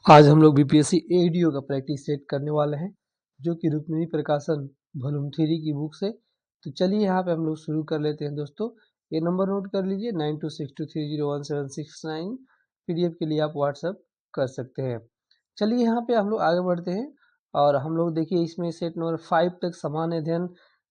आज हम लोग बीपीएससी एडीओ का प्रैक्टिस सेट करने वाले हैं, जो कि रुक्मिणी प्रकाशन वॉल्यूम 3 की बुक से। तो चलिए यहाँ पे हम लोग शुरू कर लेते हैं दोस्तों। ये नंबर नोट कर लीजिए 9262301769। पीडीएफ के लिए आप व्हाट्सएप कर सकते हैं। चलिए यहाँ पे हम लोग आगे बढ़ते हैं और हम लोग देखिए इसमें सेट नंबर 5 तक सामान्य अध्ययन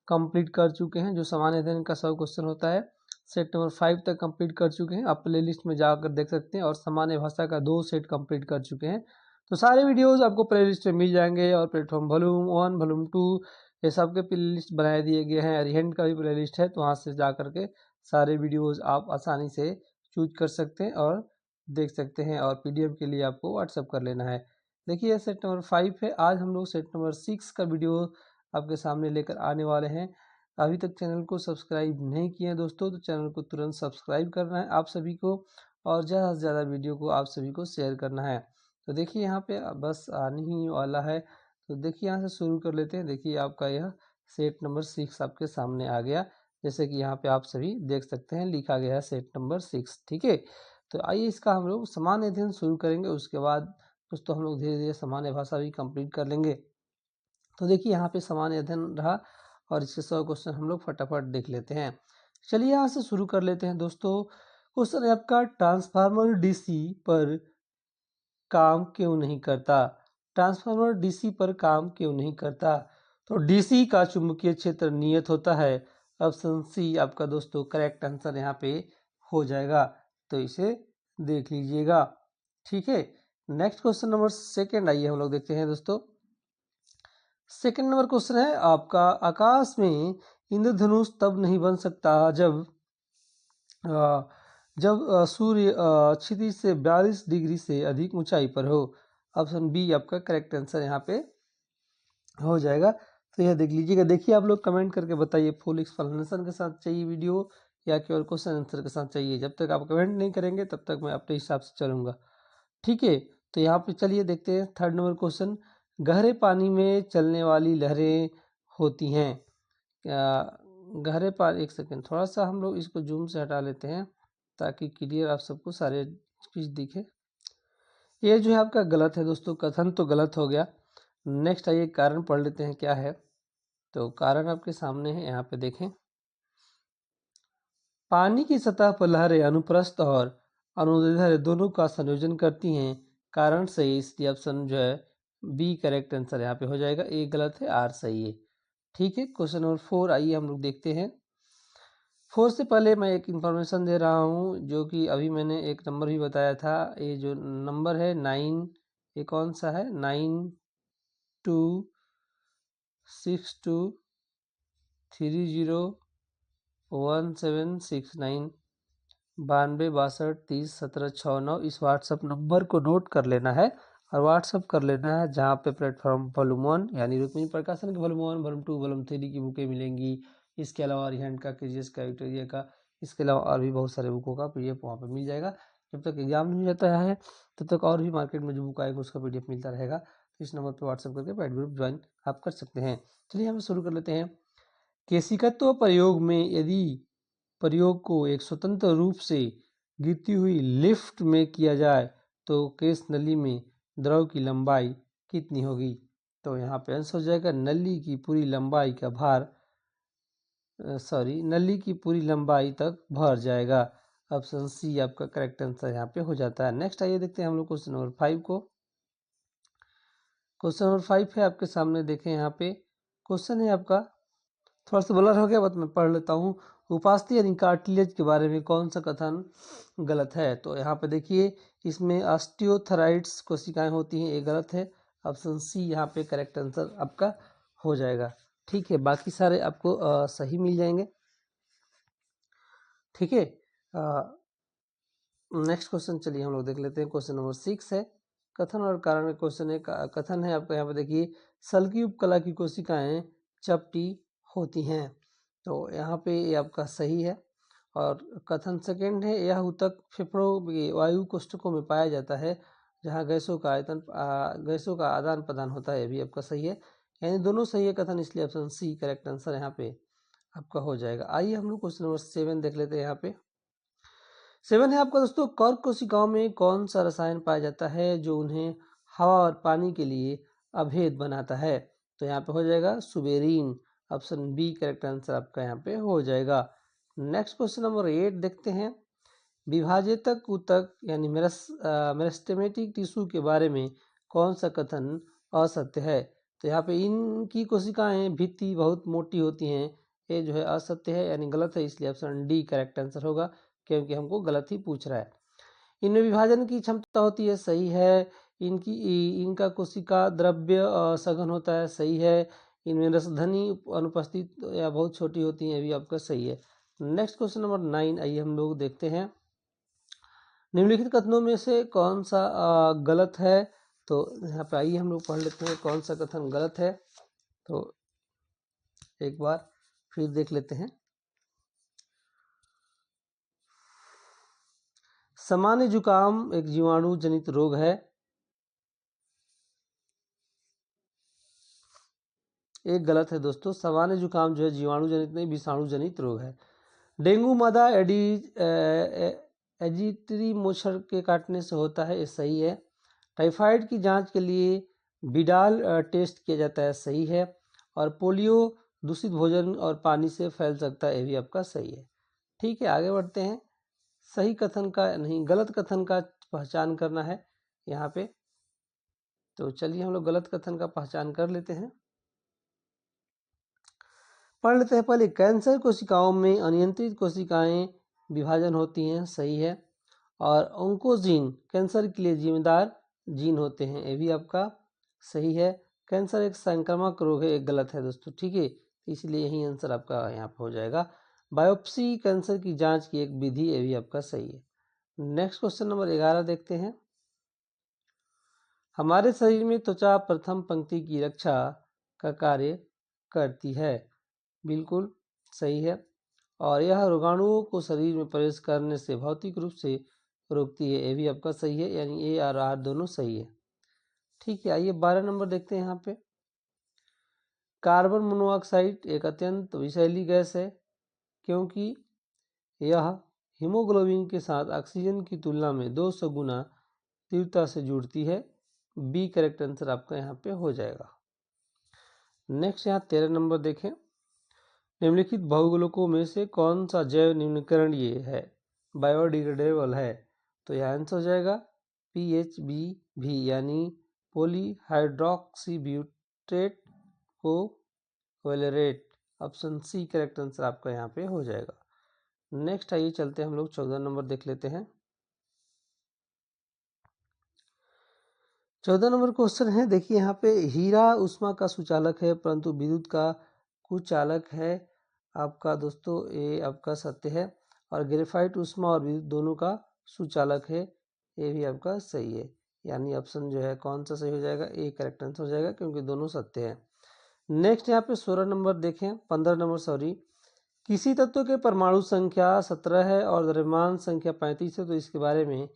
कंप्लीट कर चुके हैं। जो सामान्य अध्ययन का 100 क्वेश्चन होता है, सेट नंबर 5 तक कंप्लीट कर चुके हैं। आप प्ले लिस्ट में जाकर देख सकते हैं। और सामान्य भाषा का 2 सेट कंप्लीट कर चुके हैं। तो सारे वीडियोस आपको प्ले लिस्ट में मिल जाएंगे। और प्लेटफॉर्म वॉल्यूम 1 वॉल्यूम 2 ये सब के प्ले लिस्ट बनाए दिए गए हैं। अरिहंट का भी प्ले लिस्ट है, तो वहाँ से जा करके सारे वीडियोस आप आसानी से चूज कर सकते हैं और देख सकते हैं। और पीडीएफ के लिए आपको व्हाट्सअप कर लेना है। देखिए सेट नंबर 5 है। आज हम लोग सेट नंबर 6 का वीडियो आपके सामने लेकर आने वाले हैं। अभी तक चैनल को सब्सक्राइब नहीं किए हैं दोस्तों, तो चैनल को तुरंत सब्सक्राइब करना है आप सभी को। और ज़्यादा से ज़्यादा वीडियो को आप सभी को शेयर करना है। तो देखिए यहाँ पे बस आने ही वाला है। तो देखिए यहाँ से शुरू कर लेते हैं। देखिए आपका यह सेट नंबर 6 आपके सामने आ गया। जैसे कि यहाँ पे आप सभी देख सकते हैं, लिखा गया है सेट नंबर 6। ठीक है, तो आइए इसका हम लोग सामान्य अध्ययन शुरू करेंगे। उसके बाद दोस्तों हम लोग धीरे धीरे सामान्य भाषा भी कंप्लीट कर लेंगे। तो देखिए यहाँ पे सामान्य अध्ययन रहा और इसके 100 क्वेश्चन हम लोग फटाफट देख लेते हैं। चलिए यहाँ से शुरू कर लेते हैं दोस्तों। क्वेश्चन है आपका, ट्रांसफार्मर डीसी पर काम क्यों नहीं करता। ट्रांसफार्मर डीसी पर काम क्यों नहीं करता। तो डीसी का चुंबकीय क्षेत्र नियत होता है। ऑप्शन सी आपका दोस्तों करेक्ट आंसर यहाँ पे हो जाएगा। तो इसे देख लीजिएगा। ठीक है, नेक्स्ट क्वेश्चन नंबर 2 आइए हम लोग देखते हैं दोस्तों। सेकंड नंबर क्वेश्चन है आपका, आकाश में इंद्रधनुष तब नहीं बन सकता जब सूर्य क्षितिज से 42 डिग्री से अधिक ऊंचाई पर हो। ऑप्शन बी आपका करेक्ट आंसर यहाँ पे हो जाएगा। तो यह देख लीजिएगा। देखिए आप लोग कमेंट करके बताइए, फुल एक्सप्लेनेशन के साथ चाहिए वीडियो या केवल क्वेश्चन आंसर के साथ चाहिए। जब तक आप कमेंट नहीं करेंगे तब तक मैं अपने हिसाब से चलूंगा। ठीक है, तो यहाँ पे चलिए देखते हैं थर्ड नंबर क्वेश्चन। गहरे पानी में चलने वाली लहरें होती हैं। गहरे पानी, एक सेकेंड, थोड़ा सा हम लोग इसको जूम से हटा लेते हैं ताकि क्लियर आप सबको सारे चीज दिखे। ये जो है आपका गलत है दोस्तों, कथन तो गलत हो गया। नेक्स्ट आइए कारण पढ़ लेते हैं क्या है। तो कारण आपके सामने है, यहाँ पे देखें। पानी की सतह पर लहरें अनुप्रस्थ और अनुदैर्ध्य दोनों का संयोजन करती हैं। कारण सही, इसलिए ऑप्शन जो है बी करेक्ट आंसर यहाँ पे हो जाएगा। ए गलत है, आर सही है। ठीक है, क्वेश्चन नंबर 4 आइए हम लोग देखते हैं। 4 से पहले मैं एक इंफॉर्मेशन दे रहा हूँ, जो कि अभी मैंने एक नंबर भी बताया था। ये जो नंबर है 9, ये कौन सा है, 9262301769 9262301769। इस व्हाट्सअप नंबर को नोट कर लेना है और व्हाट्सअप कर लेना है, जहाँ पे प्लेटफॉर्म वॉल्यूम 1 यानी रुक्मिणी प्रकाशन के वॉल्यूम 1 वॉल्यूम 2 वॉल्यूम 3 की बुकें मिलेंगी। इसके अलावा अरिहंट का, केजीएस का, विक्टोरिया का, इसके अलावा और भी बहुत सारे बुकों का पीडीएफ वहाँ पे मिल जाएगा। जब तक एग्जाम नहीं रहता है तब तक और भी मार्केट में जो बुक आएगा उसका पीडीएफ मिलता रहेगा। तो इस नंबर पर व्हाट्सअप करके पेड ग्रुप ज्वाइन आप कर सकते हैं। चलिए हम शुरू कर लेते हैं। केशिकत्व प्रयोग में यदि प्रयोग को एक स्वतंत्र रूप से गिरती हुई लिफ्ट में किया जाए तो केश नली में द्रव की लंबाई कितनी होगी। तो यहाँ पे आंसर हो जाएगा नली की पूरी लंबाई का भार, नली की पूरी लंबाई तक भर जाएगा। ऑप्शन सी आपका करेक्ट आंसर यहाँ पे हो जाता है। नेक्स्ट आइए देखते हैं हम लोग क्वेश्चन नंबर 5 को। क्वेश्चन नंबर 5 है आपके सामने, देखें यहाँ पे क्वेश्चन है आपका, थोड़ा सा ब्लर हो गया, बट मैं पढ़ लेता हूँ। उपास्थि यानी कार्टिलेज के बारे में कौन सा कथन गलत है। तो यहाँ पे देखिए, इसमें ऑस्टियोथराइड्स कोशिकाएं होती हैं, ये गलत है। ऑप्शन सी यहाँ पे करेक्ट आंसर आपका हो जाएगा। ठीक है, बाकी सारे आपको सही मिल जाएंगे। ठीक है, नेक्स्ट क्वेश्चन चलिए हम लोग देख लेते हैं। क्वेश्चन नंबर 6 है, कथन और कारण का क्वेश्चन है। कथन है आपका यहाँ पे देखिए, सल्की उपकला की कोशिकाएं चपटी होती हैं। तो यहाँ पे ये आपका सही है। और कथन सेकंड है, यह ऊतक फेफड़ों के वायु कोष्ठकों में पाया जाता है, जहाँ गैसों का आदान प्रदान होता है। ये भी आपका सही है, यानी दोनों सही है कथन, इसलिए ऑप्शन सी करेक्ट आंसर यहाँ पे आपका हो जाएगा। आइए हम लोग क्वेश्चन नंबर 7 देख लेते हैं। यहाँ पे 7 है आपका दोस्तों, कर्क कोशिकाओं में कौन सा रसायन पाया जाता है जो उन्हें हवा और पानी के लिए अभेद बनाता है। तो यहाँ पे हो जाएगा सुबेरीन, ऑप्शन बी करेक्ट आंसर आपका यहाँ पे हो जाएगा। नेक्स्ट क्वेश्चन नंबर 8 देखते हैं। विभाजक ऊतक यानी मेरिस्टेमेटिक टिश्यू के बारे में कौन सा कथन असत्य है? तो यहाँ पे इनकी कोशिकाएं भित्ति बहुत मोटी होती हैं, ये जो है असत्य है यानी गलत है, इसलिए ऑप्शन डी करेक्ट आंसर होगा, क्योंकि हमको गलत ही पूछ रहा है। इनमें विभाजन की क्षमता होती है, सही है। इनका कोशिका द्रव्य सघन होता है, सही है। इनमें रसधनी अनुपस्थित या बहुत छोटी होती है, ये भी आपका सही है। नेक्स्ट क्वेश्चन नंबर 9 आइए हम लोग देखते हैं। निम्नलिखित कथनों में से कौन सा गलत है? तो यहाँ पे आइए हम लोग पढ़ लेते हैं कौन सा कथन गलत है। तो एक बार फिर देख लेते हैं। सामान्य जुकाम एक जीवाणु जनित रोग है। एक गलत है दोस्तों, सामान्य जुकाम जो है जीवाणु जनित नहीं, विषाणु जनित रोग है। डेंगू मादा एजिटरी मच्छर के काटने से होता है, ये सही है। टाइफाइड की जांच के लिए बिडाल टेस्ट किया जाता है, सही है। और पोलियो दूषित भोजन और पानी से फैल सकता है, ये भी आपका सही है। ठीक है, आगे बढ़ते हैं। सही कथन का नहीं, गलत कथन का पहचान करना है यहाँ पे। तो चलिए हम लोग गलत कथन का पहचान कर लेते हैं। पढ़ लेते हैं पहले। कैंसर कोशिकाओं में अनियंत्रित कोशिकाएं विभाजन होती हैं, सही है। और ऑन्कोजीन कैंसर के लिए जिम्मेदार जीन होते हैं, ये भी आपका सही है। कैंसर एक संक्रामक रोग है, एक गलत है दोस्तों, ठीक है, इसलिए यही आंसर आपका यहाँ पर हो जाएगा। बायोप्सी कैंसर की जांच की एक विधि, ये भी आपका सही है। नेक्स्ट क्वेश्चन नंबर 11 देखते हैं। हमारे शरीर में त्वचा प्रथम पंक्ति की रक्षा का कार्य करती है, बिल्कुल सही है। और यह रोगाणुओं को शरीर में प्रवेश करने से भौतिक रूप से रोकती है, ये भी आपका सही है, यानी ए और आर दोनों सही है। ठीक है, आइए 12 नंबर देखते हैं। यहाँ पे कार्बन मोनोऑक्साइड एक अत्यंत विषैली गैस है, क्योंकि यह हीमोग्लोबिन के साथ ऑक्सीजन की तुलना में 200 गुना तीव्रता से जुड़ती है। बी करेक्ट आंसर आपका यहाँ पे हो जाएगा। नेक्स्ट यहाँ 13 नंबर देखें। निम्नलिखित बहुगुणकों में से कौन सा जैव निम्नीकरणीय है, बायोडिग्रेडेबल है? तो यह आंसर हो जाएगा PHBV यानी polyhydroxybutyrate covalent, option C correct answer आपका यहाँ पे हो जाएगा। नेक्स्ट आइए चलते हैं हम लोग 14 नंबर देख लेते हैं। 14 नंबर क्वेश्चन है, देखिए यहाँ पे हीरा ऊष्मा का सुचालक है परंतु विद्युत का कुचालक है, आपका दोस्तों ये आपका सत्य है। और ग्रेफाइट ऊष्मा और विद्युत दोनों का सुचालक है, ये भी आपका सही है, यानी ऑप्शन जो है कौन सा सही हो जाएगा, ए करेक्ट आंसर हो जाएगा, क्योंकि दोनों सत्य है। नेक्स्ट यहाँ पे 16 नंबर देखें, 15 नंबर सॉरी। किसी तत्व के परमाणु संख्या 17 है और द्रव्यमान संख्या 35 है, तो इसके बारे में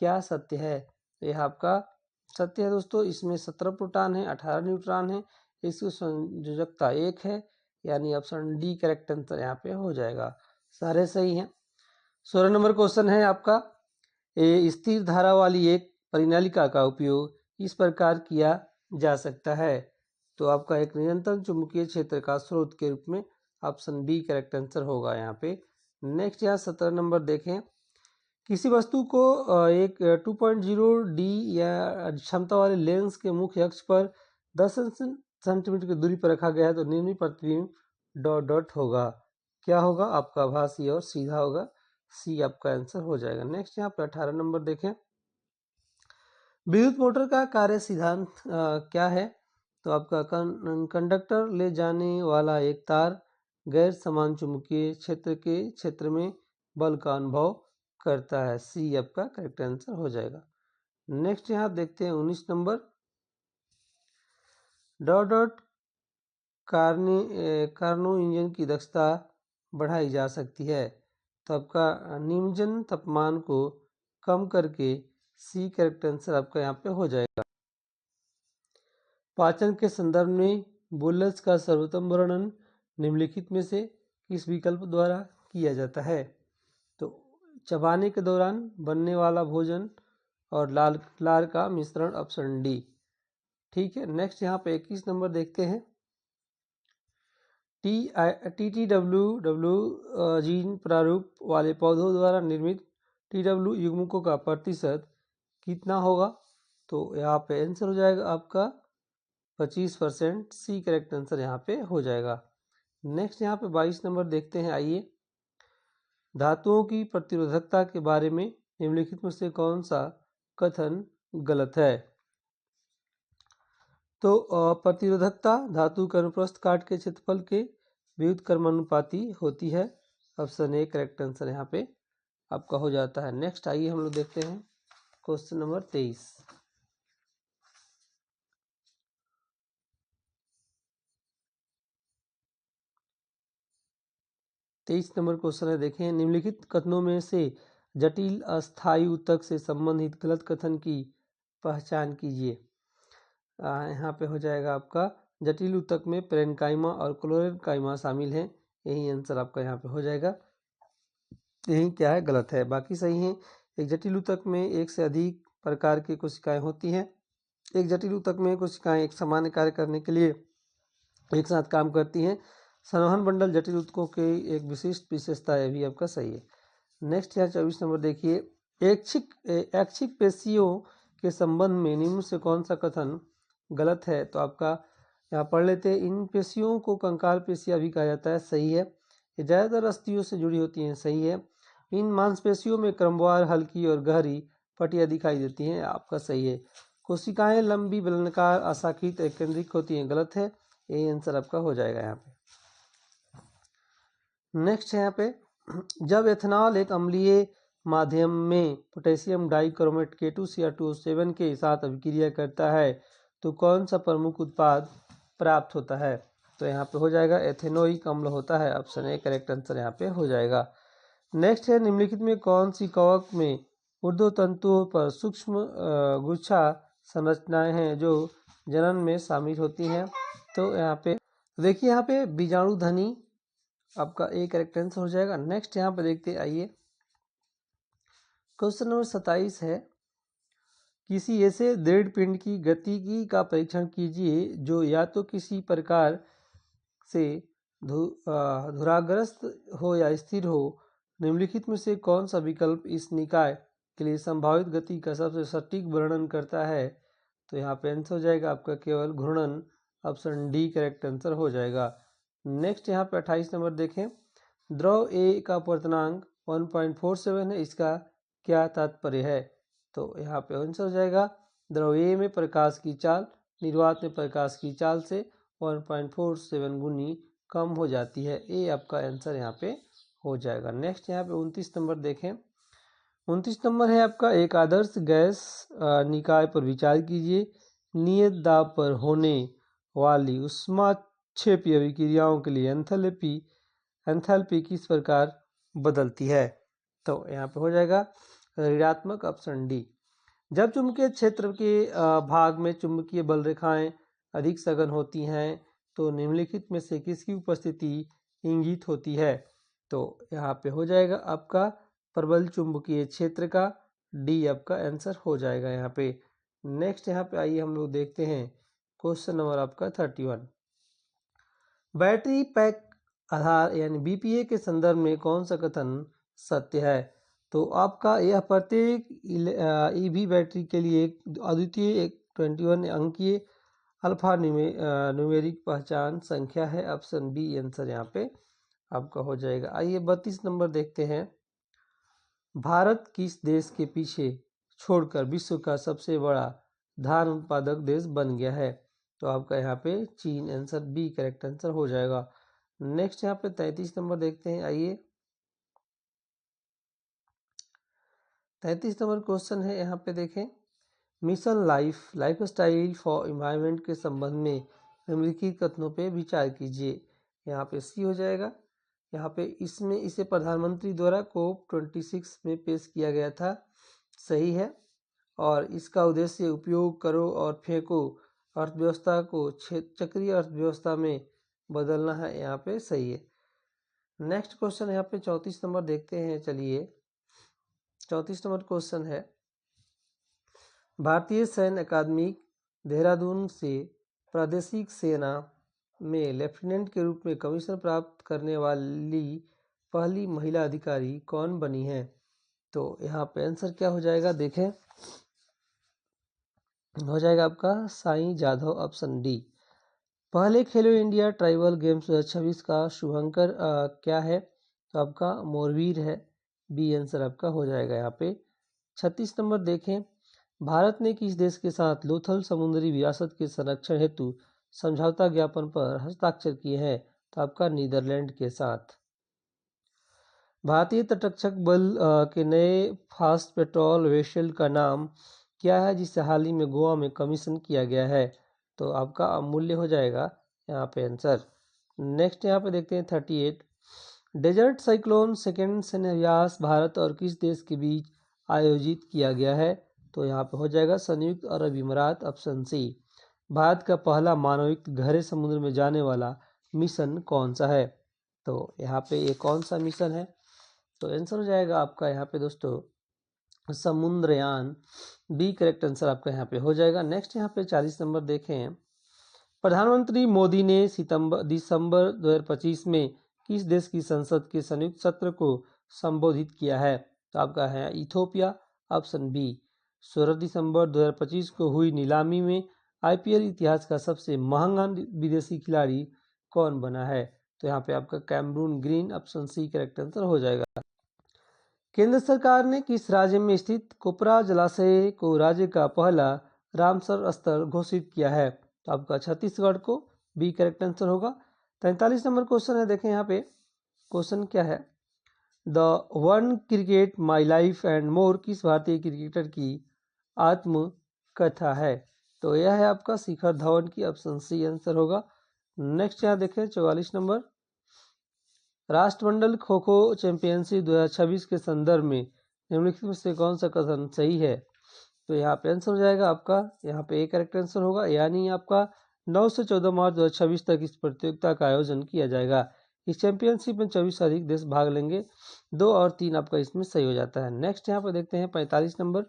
क्या सत्य है? यह आपका सत्य है दोस्तों, इसमें 17 प्रोटॉन है, 18 न्यूट्रॉन है, इसकी संयोजकता 1 है, यानी ऑप्शन डी करेक्ट आंसर यहाँ पे हो जाएगा, सारे सही हैं। 16 नंबर क्वेश्चन है आपका, स्थिर धारा वाली एक परिनालिका का उपयोग इस प्रकार किया जा सकता है, तो आपका एक निरंतर चुंबकीय क्षेत्र का स्रोत के रूप में, ऑप्शन बी करेक्ट आंसर होगा यहाँ पे। नेक्स्ट यहाँ 17 नंबर देखें। किसी वस्तु को एक 2.0 डी या क्षमता वाले लेंस के मुख्य अक्ष पर 10 सेंटीमीटर की दूरी पर रखा गया है, तो निर्मित प्रतिबिंब डॉट डॉट होगा, क्या होगा आपका, आभासी और सीधा होगा, सी आपका आंसर हो जाएगा। नेक्स्ट यहाँ पे 18 नंबर देखें। विद्युत मोटर का कार्य सिद्धांत क्या है? तो आपका कंडक्टर ले जाने वाला एक तार गैर समान चुंबकीय क्षेत्र के क्षेत्र में बल का अनुभव करता है, सी आपका करेक्ट आंसर हो जाएगा। नेक्स्ट यहाँ देखते हैं 19 नंबर। डॉट डॉट कार्नो इंजन की दक्षता बढ़ाई जा सकती है, तो आपका निम्नजन तापमान को कम करके, सी करेक्ट आंसर आपका यहाँ पे हो जाएगा। पाचन के संदर्भ में बुल्स का सर्वोत्तम वर्णन निम्नलिखित में से किस विकल्प द्वारा किया जाता है? तो चबाने के दौरान बनने वाला भोजन, और लार का मिश्रण ऑप्शन डी। ठीक है, नेक्स्ट यहाँ पे 21 नंबर देखते हैं। TTW जीन प्रारूप वाले पौधों द्वारा निर्मित TW युग्मकों का प्रतिशत कितना होगा? तो यहाँ पे आंसर हो जाएगा आपका 25%। सी करेक्ट आंसर यहाँ पे हो जाएगा। नेक्स्ट यहाँ पे 22 नंबर देखते हैं। आइए, धातुओं की प्रतिरोधकता के बारे में निम्नलिखित में से कौन सा कथन गलत है? तो प्रतिरोधकता धातु के अनुप्रस्थ काट के क्षेत्रफल के व्युत्क्रमानुपाती होती है। ऑप्शन ए करेक्ट आंसर यहाँ पे आपका हो जाता है। नेक्स्ट आइए हम लोग देखते हैं क्वेश्चन नंबर 23। 23 नंबर क्वेश्चन है, देखें, निम्नलिखित कथनों में से जटिल अस्थायी ऊतक से संबंधित गलत कथन की पहचान कीजिए। यहाँ पे हो जाएगा आपका जटिल ऊतक में पेरेन्काइमा और क्लोरेन्काइमा शामिल हैं। यही आंसर आपका यहाँ पे हो जाएगा। यही क्या है, गलत है, बाकी सही है। एक जटिल ऊतक में एक से अधिक प्रकार की कोशिकाएं होती हैं। एक जटिल ऊतक में कोशिकाएं एक सामान्य कार्य करने के लिए एक साथ काम करती हैं। संवहन मंडल जटिल ऊतकों की एक विशिष्ट विशेषता है, भी आपका सही है। नेक्स्ट यहाँ 24 नंबर देखिए, ऐच्छिक पेशियों के संबंध में निम्न से कौन सा कथन गलत है? तो आपका यहाँ पढ़ लेते हैं। इन पेशियों को कंकाल पेशियां भी कहा जाता है, सही है। ये ज़्यादातर अस्थियों से जुड़ी होती हैं, सही है। इन मांसपेशियों में क्रमवार हल्की और गहरी पट्टियां दिखाई देती हैं, आपका सही है। कोशिकाएं लंबी बेलनाकार अशाखित केंद्रिक होती हैं, गलत है। यही आंसर आपका हो जाएगा यहाँ पे। नेक्स्ट है यहाँ पे, जब एथेनॉल एक अम्लीय माध्यम में पोटेशियम डाइक्रोमेट K2Cr2O7 के साथ अभिक्रिया करता है तो कौन सा प्रमुख उत्पाद प्राप्त होता है? तो यहाँ पे हो जाएगा एथेनोइक अम्ल होता है। ऑप्शन ए करेक्ट आंसर यहाँ पे हो जाएगा। नेक्स्ट है, निम्नलिखित में कौन सी कवक में ऊर्ध्व तंतुओं पर सूक्ष्म गुच्छा संरचनाएं हैं जो जनन में शामिल होती हैं? तो यहाँ पे देखिए, यहाँ पे बीजाणुधनी आपका ए करेक्ट आंसर हो जाएगा। नेक्स्ट यहाँ पे देखते आइए, क्वेश्चन नंबर 27 है, किसी ऐसे दृढ़ पिंड की गतिकी का परीक्षण कीजिए जो या तो किसी प्रकार से धुराग्रस्त हो या स्थिर हो। निम्नलिखित में से कौन सा विकल्प इस निकाय के लिए संभावित गति का सबसे सटीक वर्णन करता है? तो यहाँ पे आंसर हो जाएगा आपका केवल घूर्णन। ऑप्शन डी करेक्ट आंसर हो जाएगा। नेक्स्ट यहाँ पे 28 नंबर देखें, द्रव ए का अपवर्तनांक 1.47 है, इसका क्या तात्पर्य है? तो यहाँ पे आंसर हो जाएगा, द्रव ए में प्रकाश की चाल निर्वात में प्रकाश की चाल से 1.47 गुनी कम हो जाती है। ए आपका आंसर यहाँ पे हो जाएगा। नेक्स्ट यहाँ पे 29 नंबर देखें। 29 नंबर है आपका, एक आदर्श गैस निकाय पर विचार कीजिए। नियत दाब पर होने वाली ऊष्माक्षेपी अभिक्रियाओं के लिए एंथैल्पी किस प्रकार बदलती है? तो यहाँ पे हो जाएगा ऋणात्मक। Option D. जब चुंबकीय क्षेत्र के भाग में चुंबकीय बल रेखाएं अधिक सघन होती हैं तो निम्नलिखित में से किसकी उपस्थिति इंगित होती है? तो यहाँ पे हो जाएगा आपका प्रबल चुंबकीय क्षेत्र का। डी आपका आंसर हो जाएगा यहाँ पे। नेक्स्ट यहाँ पे आइए हम लोग देखते हैं क्वेश्चन नंबर आपका 31। बैटरी पैक आधार यानी बीपीए के संदर्भ में कौन सा कथन सत्य है? तो आपका यह प्रत्येक ईवी बैटरी के लिए एक अद्वितीय 21 अंकीय अल्फा न्यूमेरिक पहचान संख्या है। ऑप्शन बी आंसर यहाँ पे आपका हो जाएगा। आइए 32 नंबर देखते हैं, भारत किस देश के पीछे छोड़कर विश्व का सबसे बड़ा धान उत्पादक देश बन गया है? तो आपका यहाँ पे चीन। आंसर बी करेक्ट आंसर हो जाएगा। नेक्स्ट यहाँ पे 33 नंबर देखते हैं। आइए 33 नंबर क्वेश्चन है, यहाँ पे देखें, mission life style for environment के संबंध में निम्नलिखित कथनों पे विचार कीजिए। यहाँ पे सी हो जाएगा। यहाँ पे इसे प्रधानमंत्री द्वारा COP26 में पेश किया गया था, सही है। और इसका उद्देश्य उपयोग करो और फेंको अर्थव्यवस्था को चक्रीय अर्थव्यवस्था में बदलना है, यहाँ पे सही है। नेक्स्ट क्वेश्चन यहाँ पे 34 नंबर देखते हैं। चलिए 34 नंबर क्वेश्चन है, भारतीय सैन्य अकादमी देहरादून से प्रादेशिक सेना में लेफ्टिनेंट के रूप में कमीशन प्राप्त करने वाली पहली महिला अधिकारी कौन बनी है? तो यहाँ पे आंसर क्या हो जाएगा, देखें, हो जाएगा आपका साईं जाधव, ऑप्शन डी। पहले खेलो इंडिया ट्राइबल गेम्स 2026 का शुभंकर क्या है? तो आपका मोरवीर है, बी आंसर आपका हो जाएगा यहाँ पे। 36 नंबर देखें, भारत ने किस देश के साथ लोथल समुद्री विरासत के संरक्षण हेतु समझौता ज्ञापन पर हस्ताक्षर किए हैं? तो आपका नीदरलैंड के साथ। भारतीय तटरक्षक बल के नए फास्ट पेट्रोल वेसल का नाम क्या है जिसे हाल ही में गोवा में कमीशन किया गया है? तो आपका अमूल्य हो जाएगा यहाँ पे आंसर। नेक्स्ट यहाँ पे देखते हैं 38, डेजर्ट साइक्लोन सेकेंड सेनेरियास भारत और किस देश के बीच आयोजित किया गया है? तो यहाँ पे हो जाएगा संयुक्त अरब अमीरात, ऑप्शन सी। भारत का पहला मानवयुक्त गहरे समुद्र में जाने वाला मिशन कौन सा है? तो यहाँ पे ये कौन सा मिशन है? तो आंसर हो जाएगा आपका यहाँ पे दोस्तों समुद्रयान, बी करेक्ट आंसर आपका यहाँ पे हो जाएगा। नेक्स्ट यहाँ पे 40 नंबर देखें, प्रधानमंत्री मोदी ने दिसंबर 2025 में किस देश की संसद के संयुक्त सत्र को संबोधित किया है? तो आपका है इथियोपिया, ऑप्शन बी। 16 दिसंबर 2025 को हुई नीलामी में आईपीएल इतिहास का सबसे महंगा विदेशी खिलाड़ी कौन बना है? तो यहाँ पे आपका Cameron Green, option C correct answer हो जाएगा। केंद्र सरकार ने किस राज्य में स्थित कोपरा जलाशय को राज्य का पहला रामसर स्थल घोषित किया है? तो आपका छत्तीसगढ़ को, बी करेक्ट आंसर होगा। 43 नंबर क्वेश्चन है, देखें यहाँ पे क्वेश्चन क्या है, the one cricket my life and more किस भारतीय क्रिकेटर की आत्मकथा है? तो यह है आपका शिखर धवन की, ऑप्शन सी आंसर होगा। नेक्स्ट यहाँ देखें 44 नंबर, राष्ट्रमंडल खो खो चैंपियनशिप 2026 के संदर्भ में निम्नलिखित में से कौन सा कथन सही है? तो यहाँ पे आंसर हो जाएगा आपका यहाँ पे एक करेक्ट आंसर होगा, यानी आपका 9 से 14 मार्च 2026 तक इस प्रतियोगिता का आयोजन किया जाएगा। इस चैंपियनशिप में 24 से अधिक देश भाग लेंगे। 2 और 3 आपका इसमें सही हो जाता है। नेक्स्ट यहाँ पे देखते हैं 45 नंबर,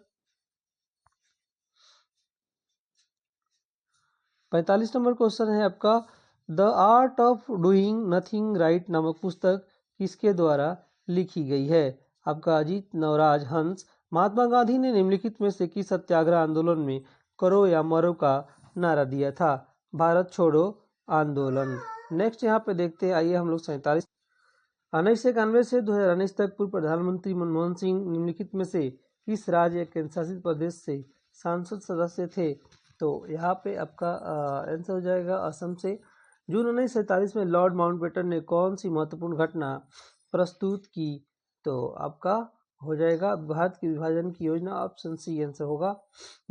45 नंबर क्वेश्चन है आपका, the art of doing nothing right नामक पुस्तक किसके द्वारा लिखी गई है? आपका अजीत नवराज हंस। महात्मा गांधी ने निम्नलिखित में से किस सत्याग्रह आंदोलन में करो या मरो का नारा दिया था? भारत छोड़ो आंदोलन। नेक्स्ट यहाँ पे देखते हैं, आइए हम लोग 47, 1991 से 2019 तक पूर्व प्रधानमंत्री मनमोहन सिंह निम्नलिखित में से किस राज्य या केंद्र शासित प्रदेश से सांसद सदस्य थे? तो यहाँ पे आपका आंसर हो जाएगा असम से। जून 1947 में लॉर्ड माउंटबेटन ने कौन सी महत्वपूर्ण घटना प्रस्तुत की? तो आपका हो जाएगा भारत के विभाजन की योजना, ऑप्शन सी आंसर होगा।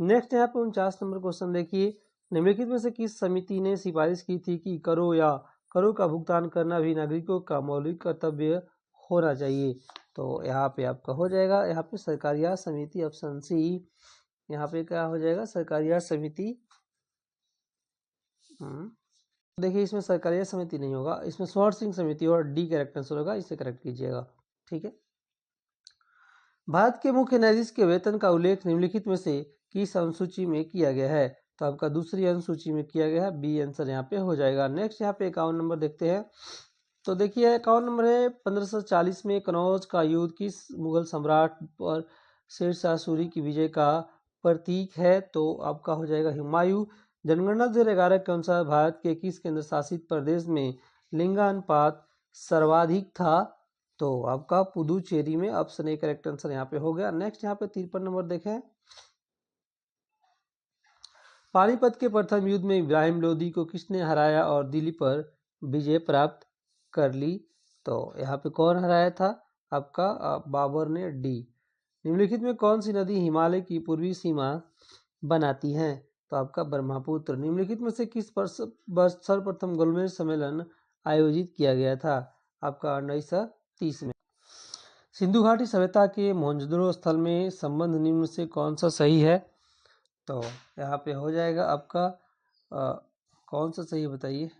नेक्स्ट यहाँ पे 49 नंबर क्वेश्चन देखिए, निम्नलिखित में से किस समिति ने सिफारिश की थी कि करों का भुगतान करना भी नागरिकों का मौलिक कर्तव्य होना चाहिए? तो यहाँ पे आपका हो जाएगा यहाँ पे सरकारिया समिति, ऑप्शन सी। यहाँ पे क्या हो जाएगा सरकारिया समिति। देखिए इसमें सरकारिया समिति नहीं होगा, इसमें स्वर्ण सिंह समिति और डी करेक्ट आंसर होगा, इसे करेक्ट कीजिएगा, ठीक है। भारत के मुख्य न्यायाधीश के वेतन का उल्लेख निम्नलिखित में से किस अनुसूची में किया गया है? तो आपका दूसरी अनुसूची में किया गया है, बी आंसर यहाँ पे हो जाएगा। नेक्स्ट यहाँ पे 51 नंबर देखते हैं, तो देखिए 51 नंबर है, 1540 में कनौज का युद्ध किस मुगल सम्राट पर शेरशाह सूरी की विजय का प्रतीक है? तो आपका हो जाएगा हुमायूं। जनगणना 2011 के अनुसार भारत के किस केंद्र शासित प्रदेश में लिंगानुपात सर्वाधिक था? तो आपका पुदुचेरी में, ऑप्शन ए करेक्ट आंसर यहाँ पे हो गया। नेक्स्ट यहाँ पे 53 नंबर देखें, पानीपत के प्रथम युद्ध में इब्राहिम लोदी को किसने हराया और दिल्ली पर विजय प्राप्त कर ली? तो यहाँ पे कौन हराया था? आपका बाबर ने, डी। निम्नलिखित में कौन सी नदी हिमालय की पूर्वी सीमा बनाती है? तो आपका ब्रह्मपुत्र। निम्नलिखित में से किस वर्ष सर्वप्रथम गोलमेज सम्मेलन आयोजित किया गया था? आपका 1930 में। सिंधु घाटी सभ्यता के मोहनजोदड़ो स्थल में संबंध निम्न से कौन सा सही है? तो यहाँ पे हो जाएगा आपका कौन सा सही बताइए।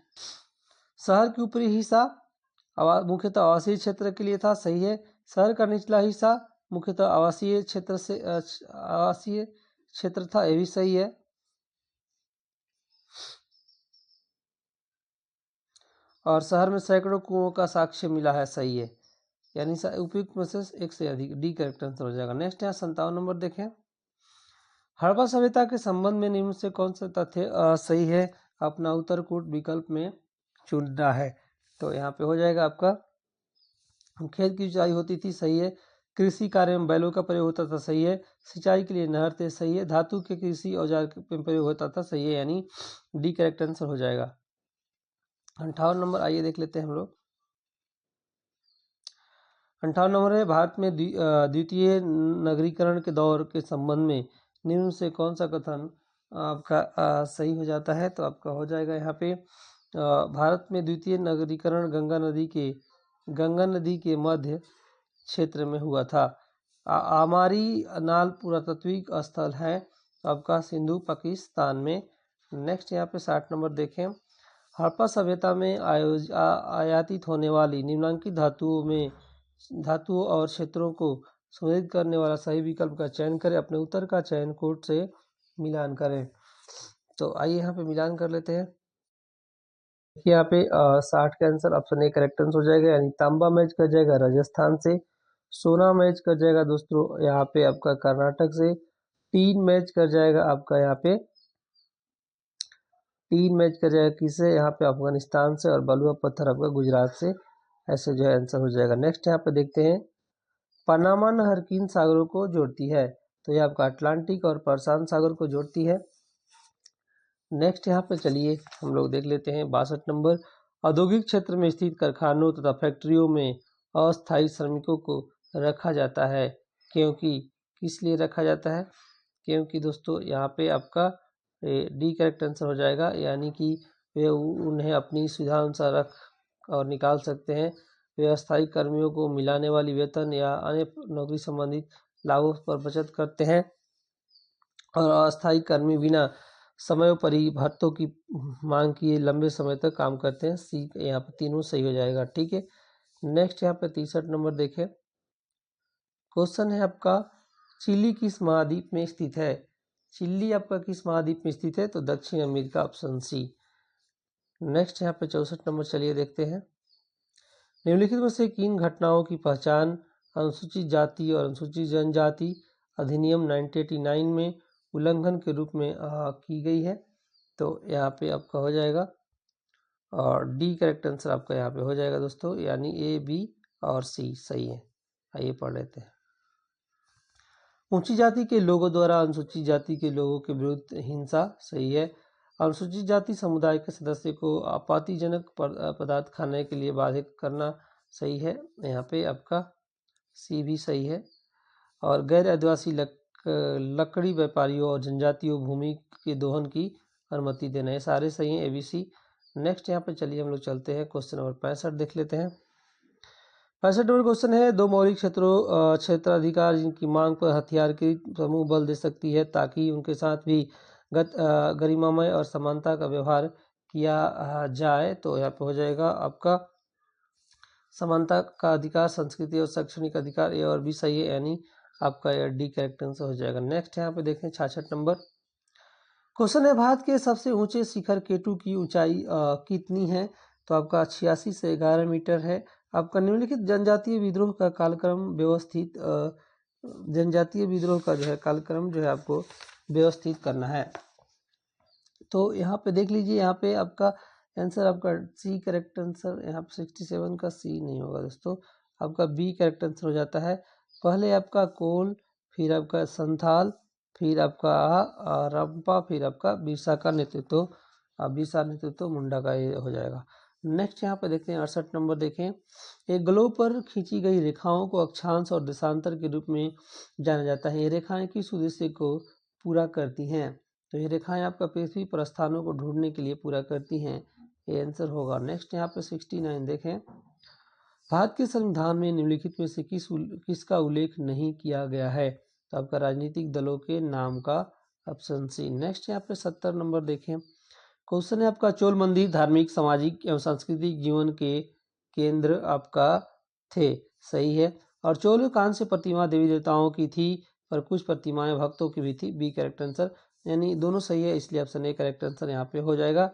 शहर की ऊपरी हिस्सा मुख्यतः आवासीय क्षेत्र के लिए था, सही है। शहर का निचला हिस्सा मुख्यतः आवासीय क्षेत्र था, ये भी सही है। और शहर में सैकड़ों कुओं का साक्ष्य मिला है, सही है। यानी उपयुक्त में से एक से अधिक, डी करेक्ट आंसर हो जाएगा। नेक्स्ट यहाँ 57 नंबर देखें। हड़प्पा सभ्यता के संबंध में निम्न से कौन सा तथ्य सही है? अपना उत्तरकूट विकल्प में चुनना है। तो यहाँ पे हो जाएगा आपका, खेत की जुताई होती थी, सही है। कृषि कार्य में बैलों का प्रयोग होता था, सही है। सिंचाई के लिए नहर थे, सही है। धातु के कृषि औजार में प्रयोग होता था, सही है। यानी डी करेक्ट आंसर हो जाएगा। 58 नंबर आइए देख लेते हैं हम लोग। 58 नंबर है, भारत में द्वितीय नगरीकरण के दौर के संबंध में निम्न से कौन सा कथन आपका सही हो जाता है? तो आपका हो जाएगा यहाँ पे, भारत में द्वितीय नगरीकरण गंगा नदी के मध्य क्षेत्र में हुआ था। आमारी नाल पुरातात्विक स्थल है आपका सिंधु पाकिस्तान में। नेक्स्ट यहाँ पे 60 नंबर देखें। हड़प्पा सभ्यता में आयातित होने वाली निम्नलिखित धातुओं और क्षेत्रों को संबोधित करने वाला सही विकल्प का चयन करें। अपने उत्तर का चयन कोड से मिलान करें। तो आइए यहाँ पे मिलान कर लेते हैं। यहाँ पे 60 का answer option A correct answer हो जाएगा। यानी तांबा मैच कर जाएगा राजस्थान से, सोना मैच कर जाएगा दोस्तों यहाँ पे आपका कर्नाटक से, टीन मैच कर जाएगा आपका यहाँ पे, टीन मैच कर जाएगा किससे? यहाँ पे अफगानिस्तान से, और बलुआ पत्थर आपका गुजरात से। ऐसे जो है आंसर हो जाएगा। नेक्स्ट यहाँ पे देखते हैं, पनामा नहर किन सागरों को जोड़ती है? तो ये आपका अटलांटिक और प्रशांत सागर को जोड़ती है। नेक्स्ट यहाँ पे चलिए हम लोग देख लेते हैं 62 नंबर। औद्योगिक क्षेत्र में स्थित कारखानों तथा फैक्ट्रियों में अस्थायी श्रमिकों को रखा जाता है, क्योंकि किस लिए रखा जाता है? क्योंकि दोस्तों यहाँ पे आपका डी करेक्ट आंसर हो जाएगा। यानी कि वे उन्हें अपनी सुविधा अनुसार रख और निकाल सकते हैं। वे अस्थायी कर्मियों को मिलाने वाली वेतन या अन्य नौकरी संबंधित लाभों पर बचत करते हैं, और अस्थायी कर्मी बिना समय पर ही भत्तों की मांग किए लंबे समय तक काम करते हैं। सी यहाँ पे तीनों सही हो जाएगा। ठीक है। नेक्स्ट यहाँ पे 63 नंबर देखें। क्वेश्चन है आपका, चिली किस महाद्वीप में स्थित है? चिली आपका किस महाद्वीप में स्थित है? तो दक्षिण अमेरिका, ऑप्शन सी। नेक्स्ट यहाँ पे 64 नंबर चलिए देखते हैं। निम्नलिखित में से किन घटनाओं की पहचान अनुसूचित जाति और अनुसूचित जनजाति अधिनियम 1989 में उल्लंघन के रूप में की गई है? तो यहाँ पे आपका हो जाएगा, और डी करेक्ट आंसर आपका यहाँ पे हो जाएगा दोस्तों। यानी ए, बी और सी सही है। आइए पढ़ लेते हैं। ऊंची जाति के लोगों द्वारा अनुसूचित जाति के लोगों के विरुद्ध हिंसा, सही है। अनुसूचित जाति समुदाय के सदस्य को आपत्तिजनक पदार्थ खाने के लिए बाधित करना, सही है। यहाँ पे आपका सी भी सही है। और गैर आदिवासी लकड़ी व्यापारियों और जनजातियों भूमि के दोहन की अनुमति देना, है सारे सही हैं, ABC। नेक्स्ट यहाँ पे चलिए हम लोग चलते हैं, क्वेश्चन नंबर 65 देख लेते हैं। 65 नंबर क्वेश्चन है, दो मौलिक क्षेत्राधिकार जिनकी मांग पर हथियार की समूह बल दे सकती है, ताकि उनके साथ भी गरिमामय और समानता का व्यवहार किया जाए। तो यहाँ पे हो जाएगा आपका समानता का अधिकार, संस्कृति और शैक्षणिक अधिकार, ए और बी सही है। यानी आपका डी करेक्ट आंसर हो जाएगा। नेक्स्ट यहाँ पे देखें 66 नंबर क्वेश्चन है, भारत के सबसे ऊंचे शिखर केटू की ऊंचाई कितनी है? तो आपका 86 से 11 मीटर है। आपका निम्नलिखित जनजातीय विद्रोह का कालक्रम व्यवस्थित जनजातीय विद्रोह का जो है कालक्रम जो है आपको व्यवस्थित करना है। तो यहाँ पे देख लीजिए, यहाँ पे आपका आंसर आपका सी करेक्ट आंसर, यहाँ पे 67 का सी नहीं होगा दोस्तों, आपका बी करेक्ट आंसर हो जाता है। पहले आपका कोल, फिर आपका संथाल, फिर आपका रंपा, फिर आपका बिरसा का नेतृत्व, बिरसा नेतृत्व मुंडा का ये हो जाएगा। नेक्स्ट यहाँ पे देखते हैं 68 नंबर देखें। एक ग्लोब पर खींची गई रेखाओं को अक्षांश और देशांतर के रूप में जाना जाता है। ये रेखाएं किस उद्देश्य को पूरा करती हैं? तो ये रेखाएं आपका पृथ्वी पर स्थानों को ढूंढने के लिए पूरा करती हैं, ये आंसर होगा। नेक्स्ट यहाँ पे 69 देखें। भारत के संविधान में निम्नलिखित में से किसका उल्लेख नहीं किया गया है? तो आपका राजनीतिक दलों के नाम का, ऑप्शन सी। नेक्स्ट यहाँ पे 70 नंबर देखें। क्वेश्चन है आपका, चोल मंदिर धार्मिक, सामाजिक एवं सांस्कृतिक जीवन के केंद्र आपका थे, सही है। और चोल कांस्य प्रतिमा देवी देवताओं की थी, पर कुछ प्रतिमाएं भक्तों की भी थी। बी करेक्ट आंसर, यानी दोनों सही है, इसलिए ऑप्शन ए करेक्ट आंसर यहाँ पे हो जाएगा।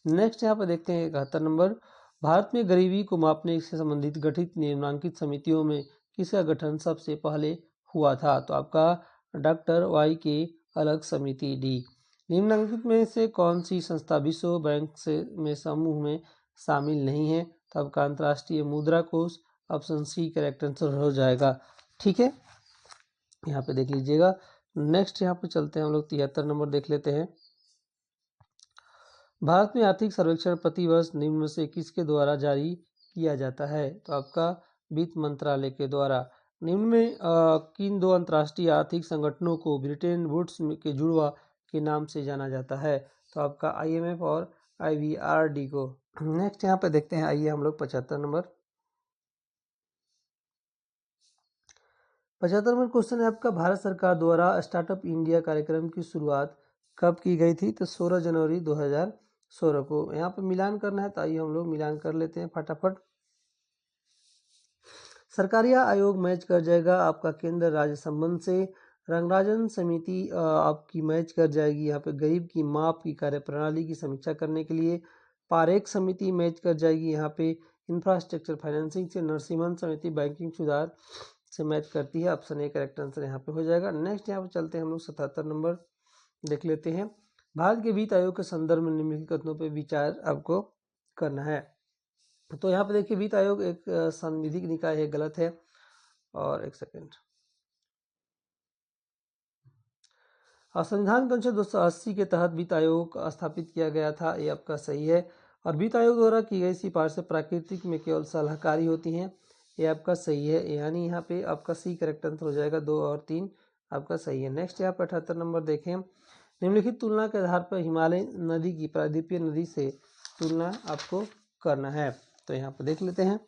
नेक्स्ट यहाँ पे देखते हैं 71 नंबर, भारत में गरीबी को मापने से संबंधित गठित निम्नलिखित समितियों में किसका गठन सबसे पहले हुआ था? तो आपका डॉक्टर वाई के अलग समिति डी। निम्नलिखित में से कौन सी संस्था विश्व बैंक से में समूह में शामिल नहीं है? तो आपका अंतर्राष्ट्रीय मुद्रा कोष, ऑप्शन सी करेक्ट आंसर हो जाएगा। ठीक है, यहाँ पे देख लीजिएगा। नेक्स्ट यहाँ पे चलते हैं हम लोग 73 नंबर देख लेते हैं। भारत में आर्थिक सर्वेक्षण प्रतिवर्ष निम्न में से किसके द्वारा जारी किया जाता है? तो आपका वित्त मंत्रालय के द्वारा। निम्न में किन दो अंतर्राष्ट्रीय आर्थिक संगठनों को ब्रिटेन वुड्स के जुड़वा के नाम से जाना जाता है? तो आपका IMF और IBRD को। नेक्स्ट यहाँ पे देखते हैं, आइए हम लोग 75 नंबर। 75 नंबर क्वेश्चन है आपका, भारत सरकार द्वारा स्टार्टअप इंडिया कार्यक्रम की शुरुआत कब की गई थी? तो 16 जनवरी 2016 को। यहाँ पे मिलान करना है, तो आइए हम लोग मिलान कर लेते हैं फटाफट। सरकारिया आयोग मैच कर जाएगा आपका केंद्र राज्य संबंध से। रंगराजन समिति आपकी मैच कर जाएगी यहाँ पे गरीब की माप की कार्यप्रणाली की समीक्षा करने के लिए। पारेख समिति मैच कर जाएगी यहाँ पे इंफ्रास्ट्रक्चर फाइनेंसिंग से। नरसिम्हन समिति बैंकिंग सुधार से मैच करती है, ऑप्शन ए करेक्ट आंसर यहाँ पे हो जाएगा। नेक्स्ट यहाँ पे चलते हैं हम लोग 77 नंबर देख लेते हैं। भारत के वित्त आयोग के संदर्भ में निम्नलिखित कथनों पे विचार आपको करना है। तो यहाँ पे देखिए, वित्त आयोग एक संवैधानिक निकाय है, गलत है। और एक सेकेंड, संविधान अनुच्छेद 280 के तहत वित्त आयोग स्थापित किया गया था, ये आपका सही है। और वित्त आयोग द्वारा की गई सिफारिशें प्राकृतिक में केवल सलाहकारी होती हैं, ये आपका सही है, यानी यहाँ पे आपका सी करेक्ट आंसर हो जाएगा। 2 और 3 आपका सही है। नेक्स्ट यहाँ पे 78 नंबर देखें। निम्नलिखित तुलना के आधार पर हिमालय नदी की प्रायद्वीपीय नदी से तुलना आपको करना है, तो यहाँ पे देख लेते हैं।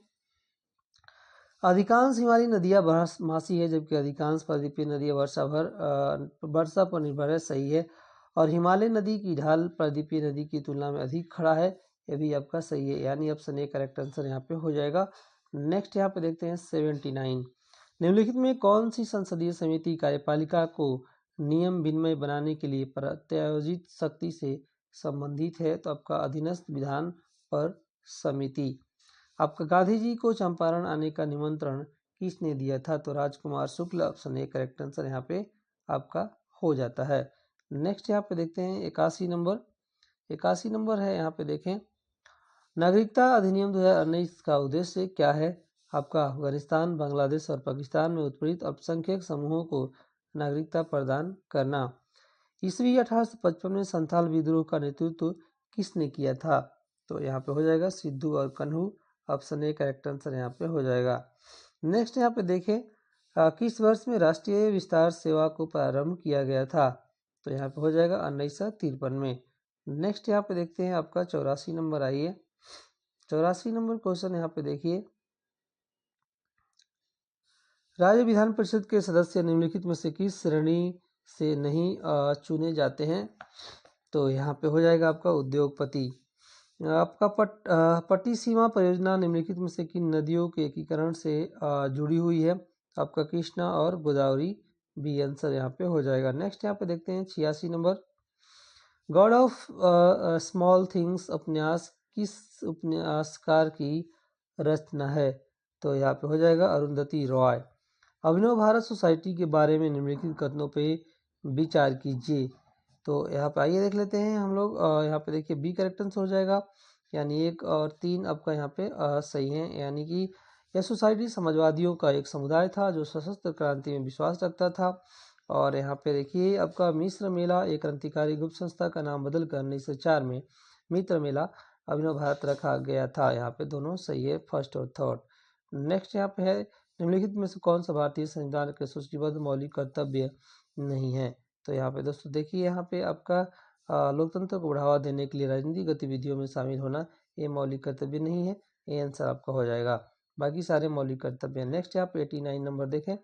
अधिकांश हिमालयी नदियां मासी है, जबकि अधिकांश प्रायद्वीपीय नदियां वर्षा पर निर्भर है, सही है। और हिमालय नदी की ढाल प्रायद्वीपीय नदी की तुलना में अधिक खड़ा है, ये भी आपका सही है, यानी ऑप्शन ए करेक्ट आंसर यहाँ पे हो जाएगा। नेक्स्ट यहाँ पे देखते हैं 79। निम्नलिखित में कौन सी संसदीय समिति कार्यपालिका को नियम विनिमय बनाने के लिए प्रत्यायोजित शक्ति से संबंधित है? तो आपका अधीनस्थ विधान पर समिति। आपका गांधी जी को चंपारण आने का निमंत्रण किसने दिया था? तो राजकुमार शुक्ल, ऑप्शन ए करेक्ट आंसर यहाँ पे आपका हो जाता है। नेक्स्ट यहाँ पे देखते हैं 81 नंबर। 81 नंबर है, यहाँ पे देखें, नागरिकता अधिनियम 2019 का उद्देश्य क्या है? आपका अफगानिस्तान, बांग्लादेश और पाकिस्तान में उत्पीड़ित अल्पसंख्यक समूहों को नागरिकता प्रदान करना। ईस्वी 1855 में संथाल विद्रोह का नेतृत्व किसने किया था? तो यहाँ पे हो जाएगा सिद्धू और कन्हू, ऑप्शन ए करेक्ट आंसर यहाँ पे हो जाएगा। नेक्स्ट यहाँ पे देखें, किस वर्ष में राष्ट्रीय विस्तार सेवा को प्रारंभ किया गया था? तो यहाँ पे हो जाएगा 1953 में। नेक्स्ट यहाँ पे देखते हैं आपका 84 नंबर। आइए 84 नंबर क्वेश्चन यहाँ पे देखिए, राज्य विधान परिषद के सदस्य निम्नलिखित में से किस श्रेणी से नहीं चुने जाते हैं? तो यहाँ पे हो जाएगा आपका उद्योगपति। आपका पट्टी सीमा परियोजना निम्नलिखित में से किन नदियों के एकीकरण से जुड़ी हुई है? आपका कृष्णा और गोदावरी बी आंसर यहाँ पे हो जाएगा। नेक्स्ट यहाँ पे देखते हैं 86 number. God of small things उपन्यास किस उपन्यासकार की रचना है? तो यहाँ पे हो जाएगा अरुंधति रॉय। अभिनव भारत सोसाइटी के बारे में निम्नलिखित कथनों पे विचार कीजिए। तो यहाँ पे आइए देख लेते हैं हम लोग। यहाँ पे देखिए बी करेक्ट आंसर हो जाएगा, यानी 1 और 3 आपका यहाँ पे सही है, यानी कि यह सोसाइटी समाजवादियों का एक समुदाय था जो सशस्त्र क्रांति में विश्वास रखता था। और यहाँ पे देखिए आपका मिश्र मेला एक क्रांतिकारी गुप्त संस्था का नाम बदलकर 1904 में मित्र मेला अभिनव भारत रखा गया था। यहाँ पे दोनों सही है, फर्स्ट और थर्ड। नेक्स्ट यहाँ पे है, निम्नलिखित में से कौन सा भारतीय संविधान के सूचीबद्ध मौलिक कर्तव्य नहीं है? तो यहाँ पे दोस्तों देखिए, यहाँ पे आपका लोकतंत्र को बढ़ावा देने के लिए राजनीतिक गतिविधियों में शामिल होना ये मौलिक कर्तव्य नहीं है, ये आंसर आपका हो जाएगा। बाकी सारे मौलिक कर्तव्य। नेक्स्ट यहाँ पे 89 नंबर देखें।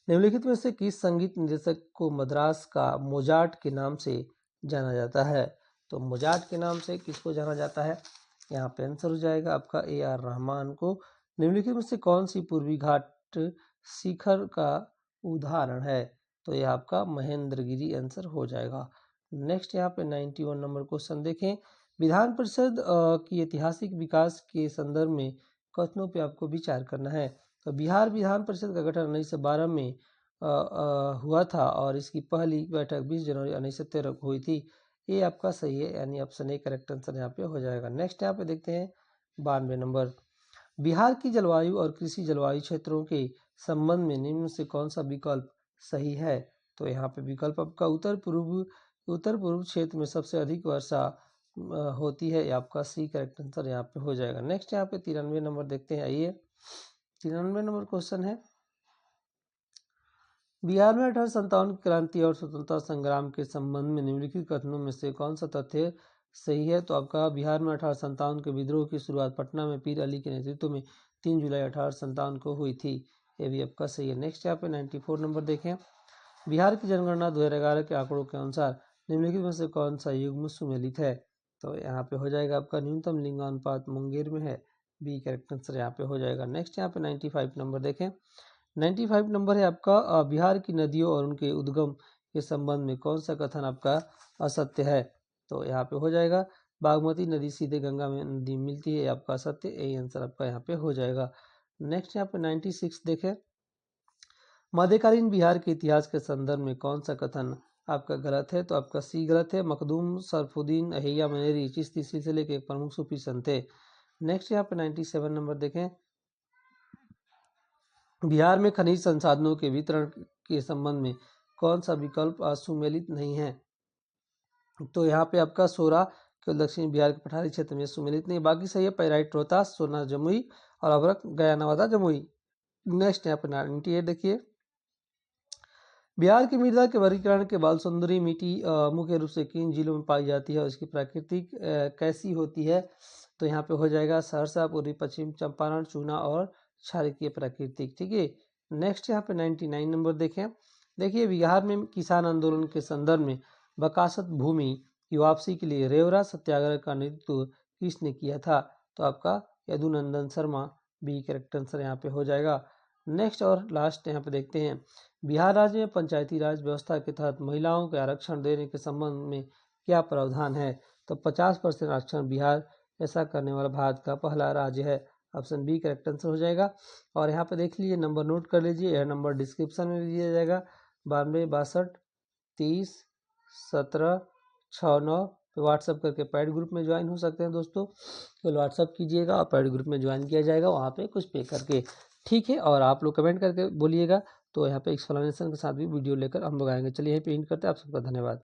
निम्नलिखित में से किस संगीत निर्देशक को मद्रास का मोजार्ट के नाम से जाना जाता है? तो मोजार्ट के नाम से किसको जाना जाता है? यहाँ पे आंसर हो जाएगा आपका AR रहमान को। निम्नलिखित में से कौन सी पूर्वी घाट शिखर का उदाहरण है। तो यह आपका महेंद्रगिरी आंसर हो जाएगा। नेक्स्ट यहाँ पे 91 नंबर क्वेश्चन देखें। विधान परिषद की ऐतिहासिक विकास के संदर्भ में कथनों पे आपको विचार करना है। तो बिहार विधान परिषद का गठन 1912 में हुआ था और इसकी पहली बैठक 20 जनवरी 1913 को हुई थी। ये आपका सही है, यानी ऑप्शन ए करेक्ट आंसर यहाँ पे हो जाएगा। नेक्स्ट यहाँ पे देखते हैं 92 नंबर। बिहार की जलवायु और कृषि जलवायु क्षेत्रों के संबंध में निम्न से कौन सा विकल्प सही है। तो यहाँ पे विकल्प आपका उत्तर पूर्व क्षेत्र में सबसे अधिक वर्षा होती है, आपका सी करेक्ट आंसर यहाँ पे हो जाएगा। नेक्स्ट यहाँ पे 93 नंबर देखते हैं। आइए 93 नंबर क्वेश्चन है, बिहार में 1857 की क्रांति और स्वतंत्रता संग्राम के संबंध में निम्नलिखित कथनों में से कौन सा तथ्य सही है। तो आपका बिहार में 1857 के विद्रोह की शुरुआत पटना में पीर अली के नेतृत्व में 3 जुलाई 1857 को हुई थी। ये भी आपका सही है। नेक्स्ट यहाँ पे 94 नंबर देखें। बिहार की जनगणना 2011 के आंकड़ों के अनुसार निम्नलिखित में से कौन सा युग्म सुमेलित है। तो यहाँ पे हो जाएगा आपका न्यूनतम लिंगानुपात मुंगेर में है, बी करेक्ट आंसर यहाँ पे हो जाएगा। नेक्स्ट यहाँ पे 95 नंबर देखें। 95 नंबर है आपका, बिहार की नदियों और उनके उद्गम के संबंध में कौन सा कथन आपका असत्य है। तो यहाँ पे हो जाएगा बागमती नदी सीधे गंगा में नदी मिलती है, आपका असत्य, यही आंसर आपका यहाँ पे हो जाएगा। नेक्स्ट यहाँ पे 96 देखें। मध्यकालीन बिहार के इतिहास के संदर्भ में कौन सा कथन आपका गलत है। तो आपका सी गलत है। मखदूम सरफुद्दीन अहिया मनेरी चिश्ती सिलसिले के एक प्रमुख सूफी संत थे। नेक्स्ट यहाँ पे 97 नंबर देखें। बिहार में खनिज संसाधनों के वितरण के संबंध में कौन सा विकल्प सुमेलित नहीं है। तो यहाँ पे आपका सोरा केवल दक्षिण बिहार के पठारी क्षेत्र में सुमेलित नहीं, बाकी सही है। पैराइट रोहतास, सोना जमुई और अभ्रक गया नवादा जमुई। नेक्स्ट यहाँ पे 98 देखिए। बिहार की मृदा के वर्गीकरण के बाद सुंदरी मिट्टी मुख्य रूप से किन जिलों में पाई जाती है और इसकी प्राकृतिक कैसी होती है। तो यहाँ पे हो जाएगा सहरसा, पूर्वी पश्चिम चंपारण, चूना और क्षारकीय प्राकृतिक। ठीक है। नेक्स्ट यहाँ पे 99 नंबर देखें। देखिए बिहार में किसान आंदोलन के संदर्भ में बकासत भूमि की वापसी के लिए रेवरा सत्याग्रह का नेतृत्व किसने किया था। तो आपका Yadunandan Sharma, B correct answer यहाँ पे हो जाएगा। नेक्स्ट और लास्ट यहाँ पे देखते हैं। बिहार राज्य में पंचायती राज व्यवस्था के तहत महिलाओं के आरक्षण देने के संबंध में क्या प्रावधान है। तो 50% आरक्षण बिहार ऐसा करने वाला भारत का पहला राज्य है, ऑप्शन बी करेक्ट आंसर हो जाएगा। और यहाँ पे देख लीजिए, नंबर नोट कर लीजिए, यह नंबर डिस्क्रिप्शन में भी दिया जाएगा। 92 62 30 17 69 पे व्हाट्सअप करके पैड ग्रुप में ज्वाइन हो सकते हैं दोस्तों। तो व्हाट्सअप कीजिएगा और पैड ग्रुप में ज्वाइन किया जाएगा वहाँ पे कुछ पे करके। ठीक है। और आप लोग कमेंट करके बोलिएगा, तो यहाँ पे एक्सप्लेनेशन के साथ भी वीडियो लेकर हम लोग आएंगे। चलिए यहीं पे एंड करते हैं। आप सबका धन्यवाद।